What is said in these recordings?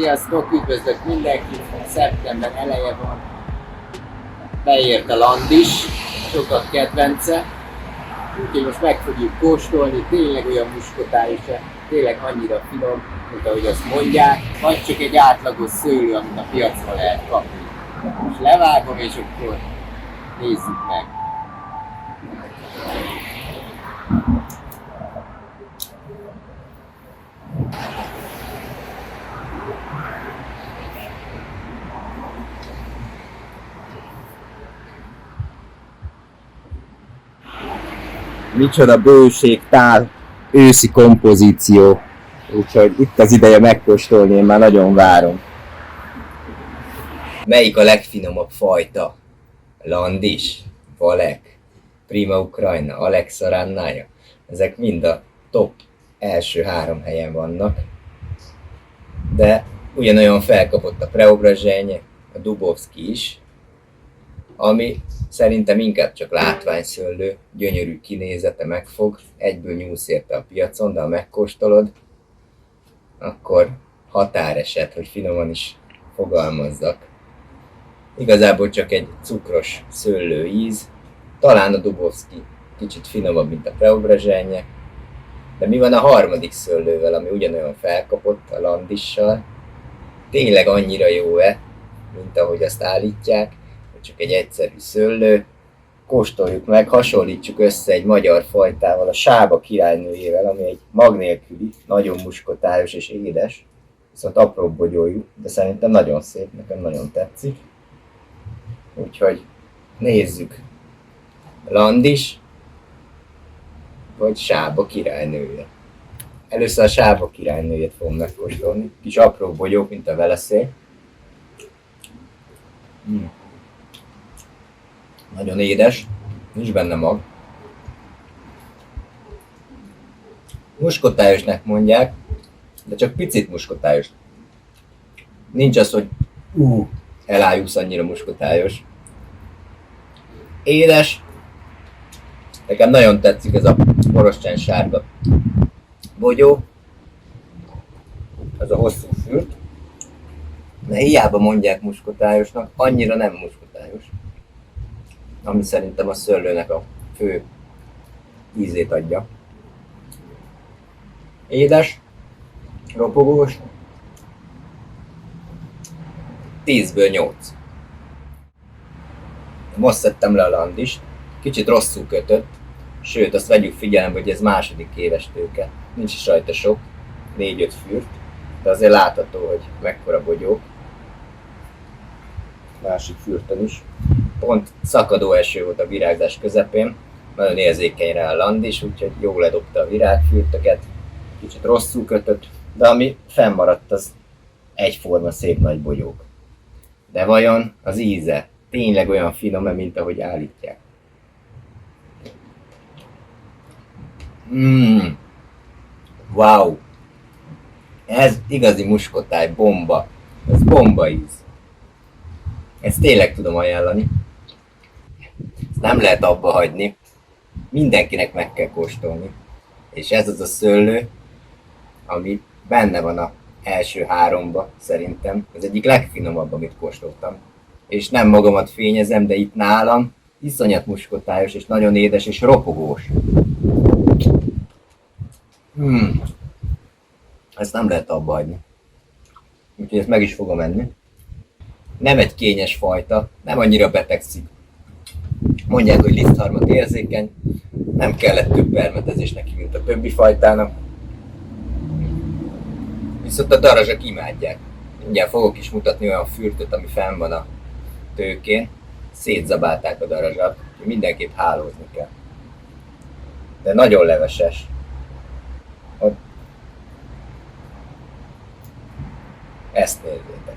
Sziasztok, üdvözlök mindenkit! Szeptember eleje van. Beért a landis, sokak kedvence. Úgyhogy most meg fogjuk kóstolni, tényleg olyan muskotális-e, tényleg annyira finom, mint ahogy azt mondják, vagy csak egy átlagos szőlő, amit a piacon lehet kapni. Most levágom, és akkor nézzük meg. Micsoda bőség, tál, őszi kompozíció. Úgyhogy itt az ideje megkóstolni, én már nagyon várom. Melyik a legfinomabb fajta? Landis, Valek, Prima Ukrajna, Alexa Rannaja. Ezek mind a top első 3 helyen vannak. De ugyanolyan felkapott a Preobrazhenye, a Dubovszki is, ami szerintem inkább csak látványszőlő, gyönyörű kinézete megfog, egyből nyúlsz érte a piacon, de ha megkóstolod, akkor határeset, hogy finoman is fogalmazzak. Igazából csak egy cukros szőlő íz, talán a Dubovszki kicsit finomabb, mint a Preobrazhenye, de mi van a harmadik szőlővel, ami ugyanolyan felkapott, a landissal? Tényleg annyira jó-e, mint ahogy azt állítják, hogy csak egy egyszerű szőlő? Kóstoljuk meg, hasonlítsuk össze egy magyar fajtával, a Sába királynőjével, ami egy mag nélküli, nagyon muskotályos és édes, viszont apró bogyójú, de szerintem nagyon szép, nekem nagyon tetszik. Úgyhogy nézzük, landis vagy Sába királynője. Először a Sába királynőjét fogom megkóstolni, kis apró bogyók, mint a veleszély. Nagyon édes, nincs benne mag. Muskotályosnak mondják, de csak picit muskotályos. Nincs az, hogy elájulsz, annyira muskotályos. Édes. Nekem nagyon tetszik ez a borostyán sárga bogyó. Ez a hosszú fürt. De hiába mondják muskotályosnak, annyira nem muskotályos. Ami szerintem a szőlőnek a fő ízét adja. Édes, ropogós, 10-ből 8. Most szedtem le a landist, kicsit rosszul kötött, sőt azt vegyük figyelembe, hogy ez második éves tőke. Nincs is rajta sok, 4-5 fürt, de azért látható, hogy mekkora bogyók. Másik fürtön is. Pont szakadó eső volt a virágzás közepén, nagyon érzékeny rá a landis, úgyhogy jól ledobta a virágfürtöket, kicsit rosszul kötött, de ami fennmaradt, az egyforma szép nagy bogyók. De vajon az íze tényleg olyan finom, mint ahogy állítják? Wow! Ez igazi muskotály, bomba! Ez bomba íz! Ezt tényleg tudom ajánlani. Ezt nem lehet abba hagyni. Mindenkinek meg kell kóstolni. És ez az a szőlő, ami benne van az első 3-ba szerintem. Ez egyik legfinomabb, amit kóstoltam. És nem magamat fényezem, de itt nálam iszonyat muskotályos, és nagyon édes, és ropogós. Ezt nem lehet abba hagyni. Úgyhogy ezt meg is fogom enni. Nem egy kényes fajta, nem annyira betegszik. Mondják, hogy lisztharmat érzékeny, nem kellett több permetezés neki, mint a többi fajtának. Viszont a darazsak imádják. Mindjárt fogok is mutatni olyan fürtöt, ami fenn van a tőkén. Szétzabálták a darazsak, hogy mindenképp hálózni kell. De nagyon leveses. Ezt nézzétek.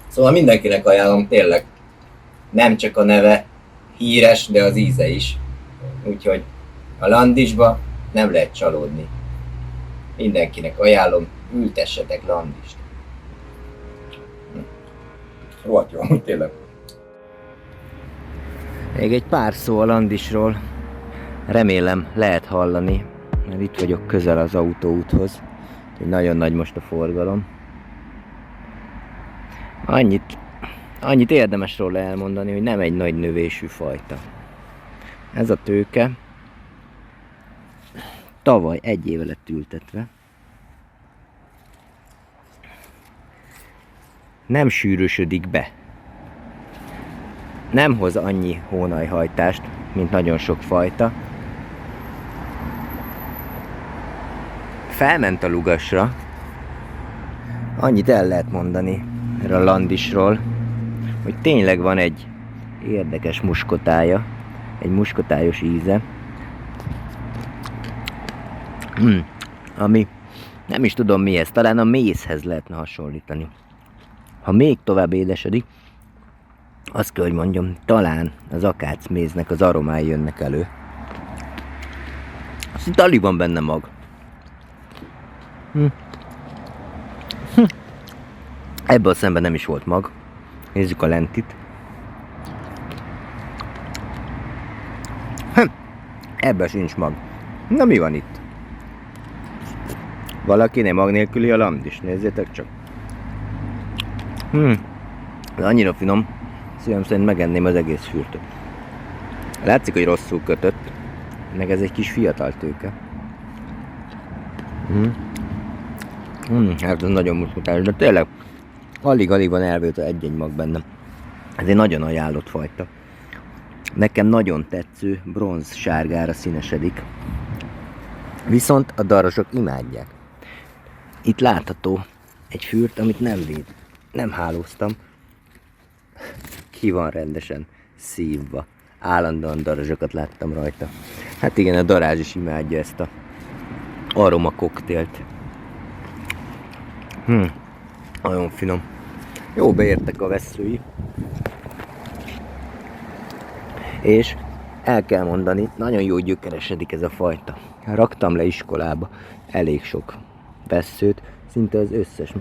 Szóval mindenkinek ajánlom, tényleg. Nem csak a neve híres, de az íze is. Úgyhogy a landisba nem lehet csalódni. Mindenkinek ajánlom, ültessetek landist. Rohadt jó, amúgy tényleg. Még egy pár szó a landisról. Remélem lehet hallani. mert itt vagyok közel az autóúthoz. Nagyon nagy most a forgalom. Annyit érdemes róla elmondani, hogy nem egy nagy növésű fajta. Ez a tőke tavaly 1 éve lett ültetve. Nem sűrűsödik be. Nem hoz annyi hónajhajtást, mint nagyon sok fajta. Felment a lugasra. Annyit el lehet mondani erről a landisról, hogy tényleg van egy érdekes muskotája, egy muskotályos íze, ami nem is tudom mi ez, talán a mézhez lehetne hasonlítani. Ha még tovább édesedik, azt kell, hogy mondjam, talán az akácméznek az aromái jönnek elő. Szinte alig van benne mag. Ebből a szemben nem is volt mag. Nézzük a lentit. Ebben sincs mag. Na mi van itt? Valakinél mag nélküli a landis, nézzétek csak. Ez annyira finom, szívem szerint megenném az egész fürtöt. Látszik, hogy rosszul kötött, meg ez egy kis fiatal tőke. Hát ez nagyon muskatás, de tényleg alig-alig van elvétve egy-egy mag benne. Ez egy nagyon ajánlott fajta. Nekem nagyon tetsző, bronz sárgára színesedik. Viszont a darazsok imádják. Itt látható egy fürt, amit nem hálóztam. Ki van rendesen szívva. Állandóan darazsokat láttam rajta. Hát igen, a darázs is imádja ezt a aroma koktélt. Nagyon finom. Jó beértek a vesszői. És el kell mondani, nagyon jó gyökeresedik ez a fajta. Raktam le iskolába elég sok vesszőt, szinte az összes.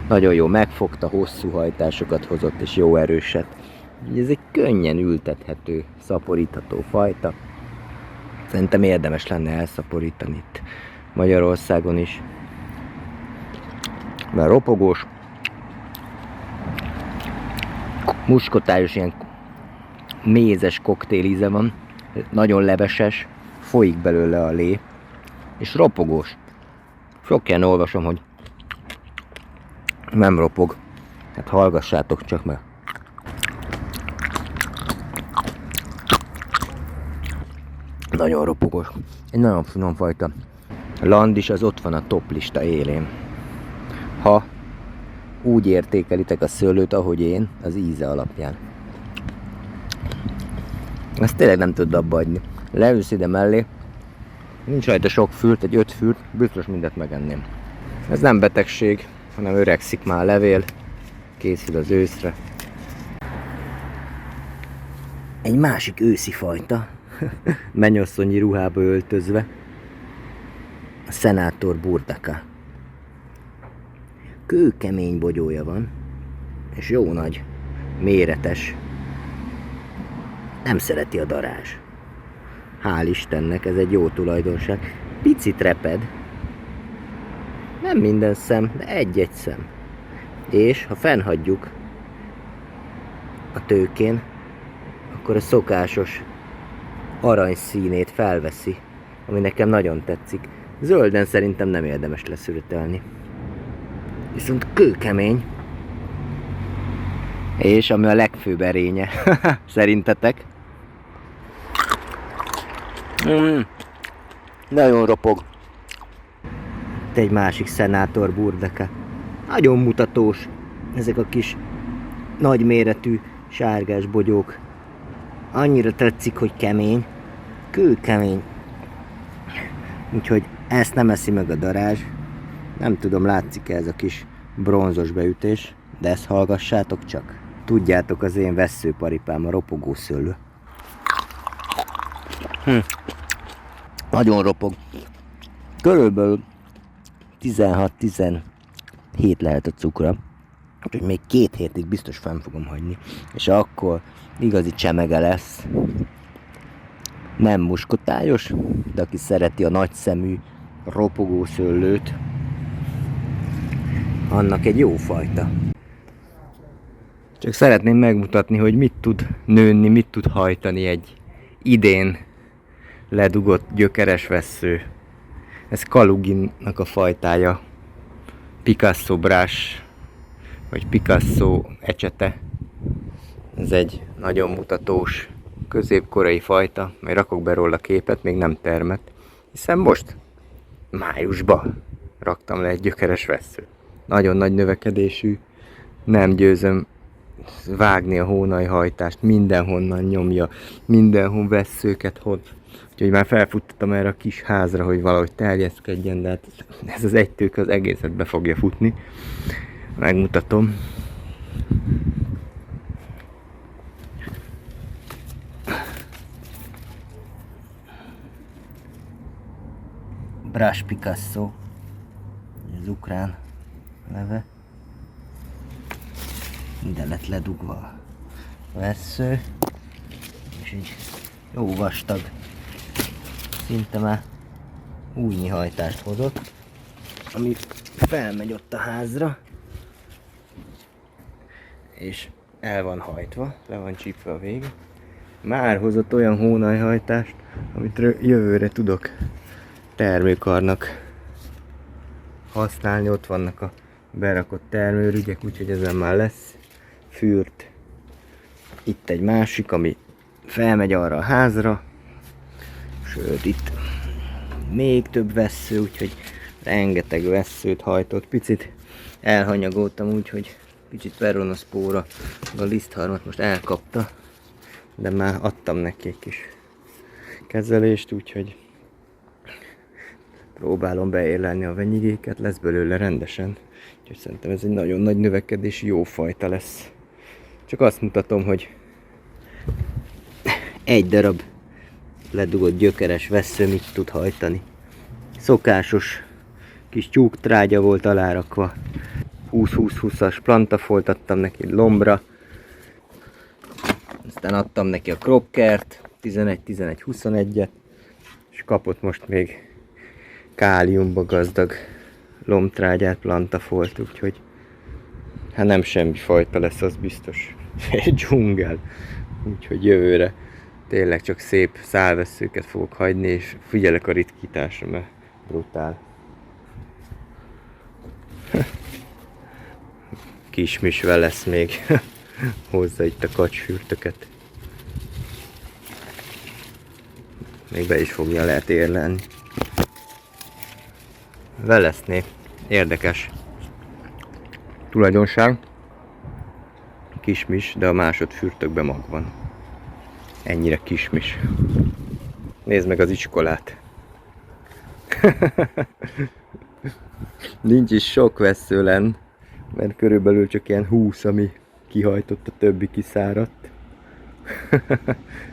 Nagyon jó megfogta, hosszú hajtásokat hozott és jó erőset. Ez egy könnyen ültethető, szaporítható fajta. Szerintem érdemes lenne elszaporítani itt Magyarországon is. Mert ropogós, muskotályos, ilyen mézes koktélíze van, nagyon leveses, folyik belőle a lé, és ropogós. Sok ilyen olvasom, hogy nem ropog. Hát hallgassátok csak meg. Nagyon ropogós. Egy nagyon finom fajta. A landis az ott van a top lista élén. Ha úgy értékelitek a szőlőt, ahogy én, az íze alapján. Ezt tényleg nem tudod abba adni. Leülsz ide mellé, nincs rajta sok fürt, egy 5 fürt, biztos mindet megenném. Ez nem betegség, hanem öregszik már a levél, készül az őszre. Egy másik őszi fajta, mennyasszonyi ruhába öltözve, a Senator Burdaka. Kőkemény bogyója van, és jó nagy, méretes. Nem szereti a darázs. Hál' Istennek, ez egy jó tulajdonság. Picit reped. Nem minden szem, de egy-egy szem. És ha fennhagyjuk a tőkén, akkor a szokásos aranyszínét felveszi, ami nekem nagyon tetszik. Zölden szerintem nem érdemes leszürtelni. Viszont kőkemény. És ami a legfőbb erénye, szerintetek? Nagyon ropog. Itt egy másik Senator Burdaka. Nagyon mutatós. Ezek a kis nagyméretű sárgás bogyók. Annyira tetszik, hogy kemény. Kőkemény. Úgyhogy ezt nem eszi meg a darázs. Nem tudom, látszik-e ez a kis bronzos beütés, de ezt hallgassátok csak. Tudjátok, az én vesszőparipám a ropogó szőlő. Nagyon ropog. Körülbelül 16-17 lehet a cukra. Úgyhogy még 2 hétig biztos fenn fogom hagyni. És akkor igazi csemege lesz. Nem muskotályos, de aki szereti a nagyszemű ropogó szőlőt, annak egy jó fajta. Csak szeretném megmutatni, hogy mit tud nőni, mit tud hajtani egy idén ledugott gyökeres vessző. Ez Kaluginnak a fajtája, Picasso brás, vagy Picasso ecsete. Ez egy nagyon mutatós, középkorai fajta, majd rakok be róla képet, még nem termett, hiszen most májusban raktam le egy gyökeres vesszőt. Nagyon nagy növekedésű, nem győzöm vágni a hónajhajtást, mindenhonnan nyomja, mindenhol vesszőket hoz. Úgyhogy már felfuttattam erre a kis házra, hogy valahogy terjeszkedjen, de hát ez az egy tőke az egészet be fogja futni. Megmutatom. Brás Picasso, az ukrán neve. Ide lett ledugva a vessző, és egy jó vastag, szinte már újnyi hajtást hozott, ami felmegy ott a házra, és el van hajtva, le van csípve a vége. Már hozott olyan hónajhajtást, amit jövőre tudok termőkarnak használni. Ott vannak a berakott termőrügyek, úgyhogy ezen már lesz fürt. Itt egy másik, ami felmegy arra a házra, sőt itt még több vessző, úgyhogy rengeteg vesszőt hajtott. Picit elhanyagoltam, úgyhogy kicsit veronoszpóra a lisztharmat most elkapta, de már adtam neki egy kis kezelést, úgyhogy próbálom beérlelni a venyigéket, lesz belőle rendesen. Úgyhogy szerintem ez egy nagyon nagy növekedési jó fajta lesz. Csak azt mutatom, hogy egy darab ledugott gyökeres vessző mit tud hajtani. Szokásos kis tyúktrágya volt alárakva. 20-20-20-as plantafolt adtam neki lombra. Aztán adtam neki a krokkert, 11-11-21-et, és kapott most még káliumba gazdag lombtrágyát, plantafolt, úgyhogy hát nem semmi fajta lesz, az biztos. Egy dzsungel. Úgyhogy jövőre tényleg csak szép szálvesszőket fogok hagyni, és figyelek a ritkításra, mert brutál. Kismisvel lesz még hozzá itt a kacsfürtöket. Még be is fogja lehet érlelni. Veleszné. Érdekes tulajdonság. Kismis, de a másodfürtökben mag van. Ennyire kismis. Nézd meg az iskolát. Nincs is sok vessző lenn, mert körülbelül csak ilyen 20, ami kihajtott, a többi kiszáradt.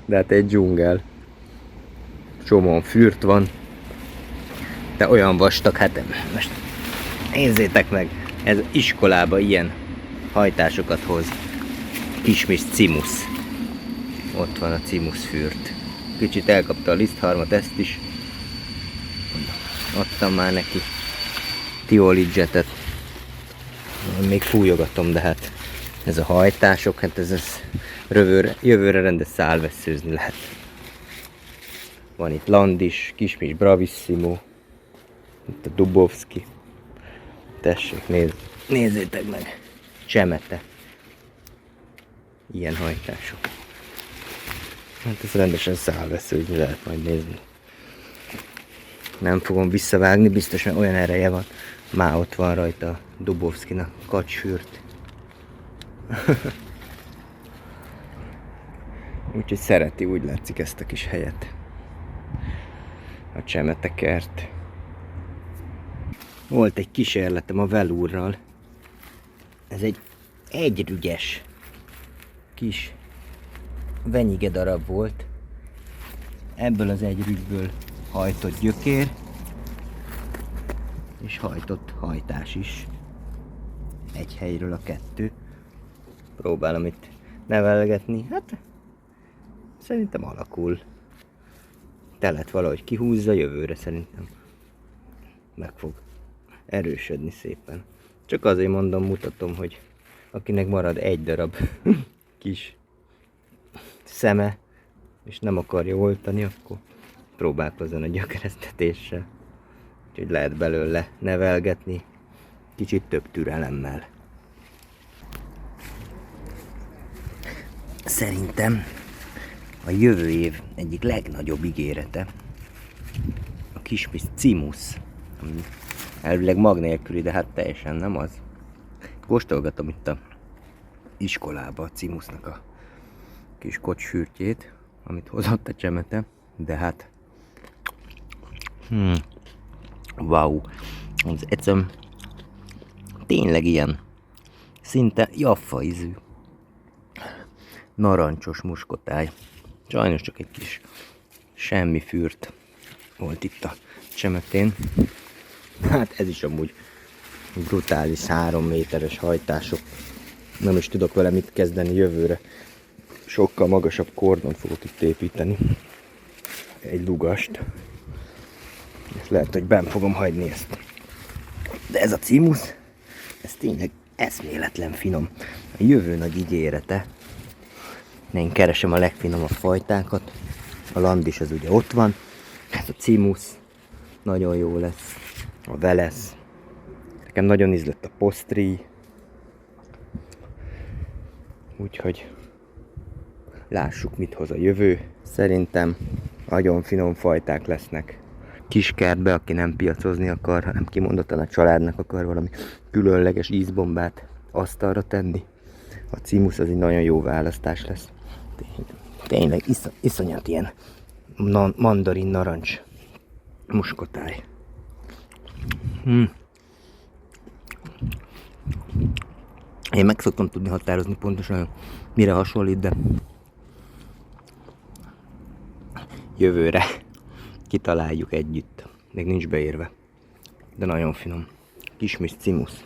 De hát egy dzsungel. Csomóan fürt van. De olyan vastag, hát most nézzétek meg, ez iskolába ilyen hajtásokat hoz. Kismis cimusz. Ott van a cimusz fürt. Kicsit elkapta a lisztharmat, ezt is. Adtam már neki tiolidzsetet. Még fújogatom, de hát ez a hajtások, hát ez jövőre rendes szálvesszőzni lehet. Van itt Landis, Kismis Bravissimo, itt a Dubovski. Tessék, nézzétek meg! Csemete. Ilyen hajtások. Hát ez rendesen szálvesszőzni lehet majd nézni. Nem fogom visszavágni, biztos, mert olyan ereje van. Már ott van rajta a Dubovskinak kacsfürt. Úgyhogy szereti, úgy látszik, ezt a kis helyet. A csemetekert. Volt egy kísérletem a velúrral. Ez egy egyrügyes kis venyige darab volt. Ebből az egyrügyből hajtott gyökér, és hajtott hajtás is. Egy helyről a kettő. Próbálom itt nevelgetni. Hát szerintem alakul. telet valahogy kihúzza, jövőre szerintem meg fog erősödni szépen. Csak azért mondom, mutatom, hogy akinek marad egy darab kis szeme, és nem akarja oltani, akkor próbálkozzon a gyökeresztetéssel. Úgyhogy lehet belőle nevelgetni kicsit több türelemmel. Szerintem a jövő év egyik legnagyobb ígérete a kismisz cimusz, ami elvileg mag nélküli, de hát teljesen nem az. Kóstolgatom itt a iskolába a cimusznak a kis kocsfürtjét, amit hozott a Csemete, de hát wow, az egyszerűen tényleg ilyen szinte jaffa ízű narancsos muskotáj. Sajnos csak egy kis semmi fürt volt itt a Csemetén. Hát ez is amúgy brutális 3 méteres hajtások. Nem is tudok vele mit kezdeni jövőre. Sokkal magasabb kordon fogok itt építeni. Egy lugast. És lehet, hogy benn fogom hagyni ezt. De ez a cimusz, ez tényleg eszméletlen finom. A jövő nagy ígérete. Én keresem a legfinomabb fajtákat. A landis az ugye ott van. Ez a cimusz nagyon jó lesz. A velesz. Nekem nagyon ízlett a posztri. Úgyhogy lássuk, mit hoz a jövő. Szerintem nagyon finom fajták lesznek. Kiskertbe, aki nem piacozni akar, hanem kimondottan a családnak akar valami különleges ízbombát asztalra tenni. A cimusz az egy nagyon jó választás lesz. Tényleg iszonyat ilyen mandarin narancs muskotáj. Én meg szoktam tudni határozni pontosan, mire hasonlít, de jövőre kitaláljuk együtt. Még nincs beérve, de nagyon finom. Kismisz cimusz.